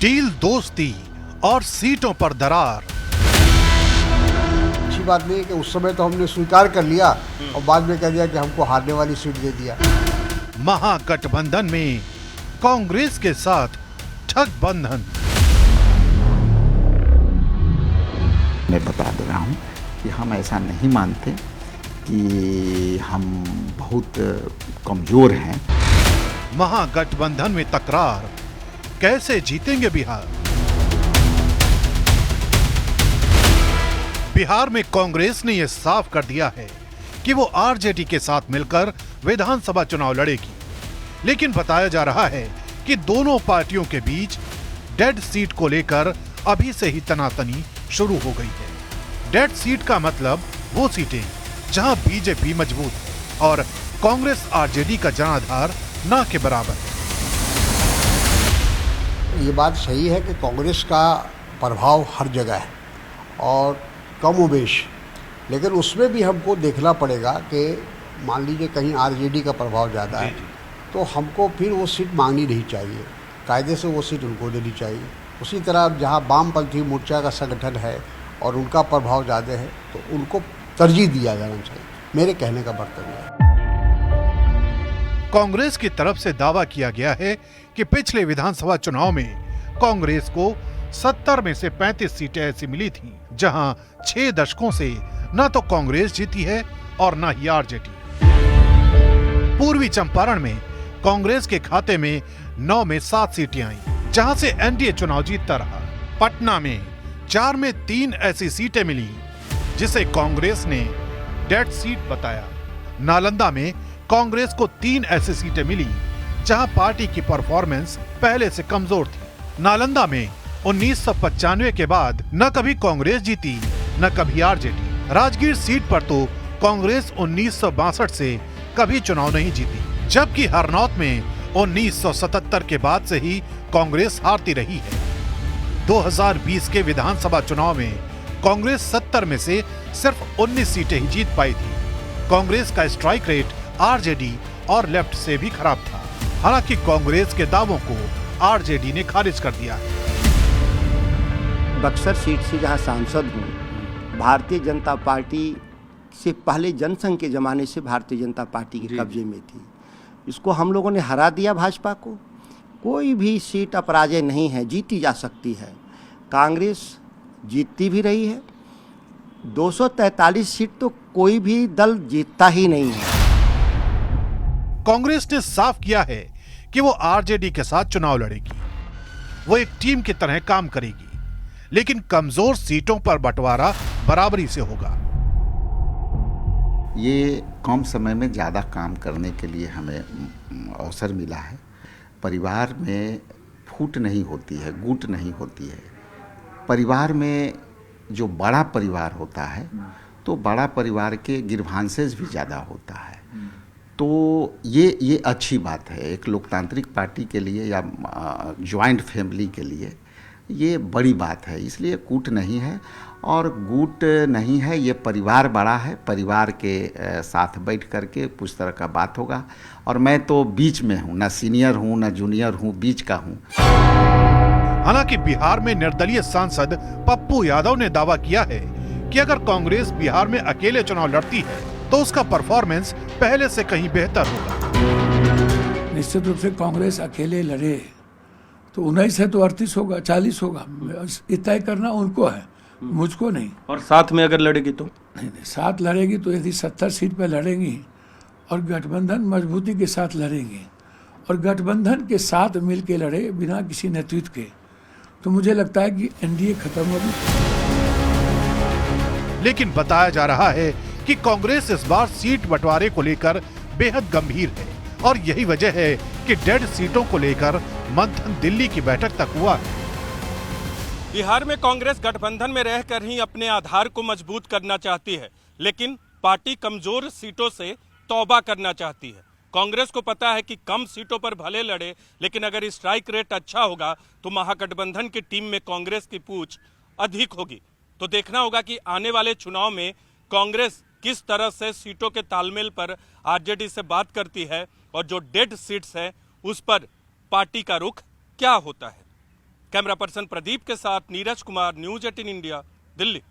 Deal दोस्ती और सीटों पर दरार। अच्छी बात नहीं है कि उस समय तो हमने स्वीकार कर लिया और बाद में कह दिया कि हमको हारने वाली सीट दे दिया। महागठबंधन में कांग्रेस के साथ ठगबंधन। मैं बता दे रहा हूं कि हम ऐसा नहीं मानते कि हम बहुत कमजोर हैं। महागठबंधन में तकरार, कैसे जीतेंगे बिहार? बिहार में कांग्रेस ने यह साफ कर दिया है कि वो आरजेडी के साथ मिलकर विधानसभा चुनाव लड़ेगी, लेकिन बताया जा रहा है कि दोनों पार्टियों के बीच डेड सीट को लेकर अभी से ही तनातनी शुरू हो गई है। डेड सीट का मतलब वो सीटें जहां बीजेपी मजबूत है और कांग्रेस आरजेडी का जनाधार ना के बराबर है। ये बात सही है कि कांग्रेस का प्रभाव हर जगह है और कमोबेश, लेकिन उसमें भी हमको देखना पड़ेगा कि मान लीजिए कहीं आरजेडी का प्रभाव ज़्यादा है तो हमको फिर वो सीट मांगनी नहीं चाहिए, कायदे से वो सीट उनको देनी चाहिए। उसी तरह जहाँ वामपंथी मोर्चा का संगठन है और उनका प्रभाव ज़्यादा है तो उनको तरजीह दिया जाना चाहिए, मेरे कहने का मतलब है। कांग्रेस की तरफ से दावा किया गया है कि पिछले विधानसभा चुनाव में कांग्रेस को 70 में से 35 सीटें ऐसी मिली थीं, जहां 6 दशकों से न तो कांग्रेस जीती है और न ही आरजेडी। पूर्वी चंपारण में कांग्रेस के खाते में 9 में 7 सीटें आई, जहां से एनडीए चुनाव जीतता रहा। पटना में 4 में 3 ऐसी सीटें मिली जिसे कांग्रेस ने डेड सीट बताया। नालंदा में कांग्रेस को 3 ऐसी सीटें मिली जहां पार्टी की परफॉर्मेंस पहले से कमजोर थी। नालंदा में 1995 के बाद न कभी कांग्रेस जीती न कभी आरजेडी। राजगीर सीट पर तो कांग्रेस 1962 से कभी चुनाव नहीं जीती, जबकि हरनौत में 1977 के बाद से ही कांग्रेस हारती रही है। 2020 के विधानसभा चुनाव में कांग्रेस 70 में से सिर्फ 19 सीटें ही जीत पाई थी। कांग्रेस का स्ट्राइक रेट आरजेडी और लेफ्ट से भी खराब था। हालांकि कांग्रेस के दावों को आरजेडी ने खारिज कर दिया है। बक्सर सीट से जहां सांसद हूं, भारतीय जनता पार्टी से पहले जनसंघ के जमाने से भारतीय जनता पार्टी के कब्जे में थी। इसको हम लोगों ने हरा दिया भाजपा को। कोई भी सीट अपराजय नहीं है, जीती जा सकती है। कांग्रेस जीतती भी रही है। 243 सीट तो कोई भी दल जीतता ही नहीं है। कांग्रेस ने साफ किया है कि वो आरजेडी के साथ चुनाव लड़ेगी, वो एक टीम की तरह काम करेगी, लेकिन कमजोर सीटों पर बंटवारा बराबरी से होगा। ये कम समय में ज़्यादा काम करने के लिए हमें अवसर मिला है। परिवार में फूट नहीं होती है, गुट नहीं होती है। परिवार में जो बड़ा परिवार होता है तो बड़ा परिवार के गिरभांसेस भी ज़्यादा होता है। तो ये अच्छी बात है एक लोकतांत्रिक पार्टी के लिए या जॉइंट फैमिली के लिए, ये बड़ी बात है। इसलिए कूट नहीं है और गुट नहीं है, ये परिवार बड़ा है। परिवार के साथ बैठ करके कुछ तरह का बात होगा और मैं तो बीच में हूँ, ना सीनियर हूँ ना जूनियर हूँ, बीच का हूँ। हालांकि बिहार में निर्दलीय सांसद पप्पू यादव ने दावा किया है कि अगर कांग्रेस बिहार में अकेले चुनाव लड़ती है तो उसका परफॉर्मेंस पहले से कहीं बेहतर होगा। निश्चित रूप से कांग्रेस अकेले लड़े तो 19 है तो 38 होगा, 40 होगा, तय करना उनको है, मुझको नहीं। और साथ में अगर लड़ेगी तो नहीं, साथ लड़ेगी तो यदि 70 सीट पर लड़ेंगी और गठबंधन मजबूती के साथ लड़ेंगे और गठबंधन के साथ मिल के लड़े बिना किसी नेतृत्व के, तो मुझे लगता है कि एनडीए खत्म होगी। लेकिन बताया जा रहा है कि कांग्रेस इस बार सीट बंटवारे को लेकर बेहद गंभीर है और यही वजह है कि डेड सीटों को लेकर मंथन दिल्ली की बैठक तक हुआ है। बिहार में कांग्रेस गठबंधन में रहकर ही अपने आधार को मजबूत करना चाहती है, लेकिन पार्टी कमजोर सीटों से तौबा करना चाहती है। कांग्रेस को पता है कि कम सीटों पर भले लड़े, लेकिन अगर स्ट्राइक रेट अच्छा होगा तो महागठबंधन की टीम में कांग्रेस की पूछ अधिक होगी। तो देखना होगा कि आने वाले चुनाव में कांग्रेस किस तरह से सीटों के तालमेल पर आरजेडी से बात करती है और जो डेड सीट्स है उस पर पार्टी का रुख क्या होता है। कैमरा पर्सन प्रदीप के साथ नीरज कुमार, न्यूज 18 इंडिया, दिल्ली।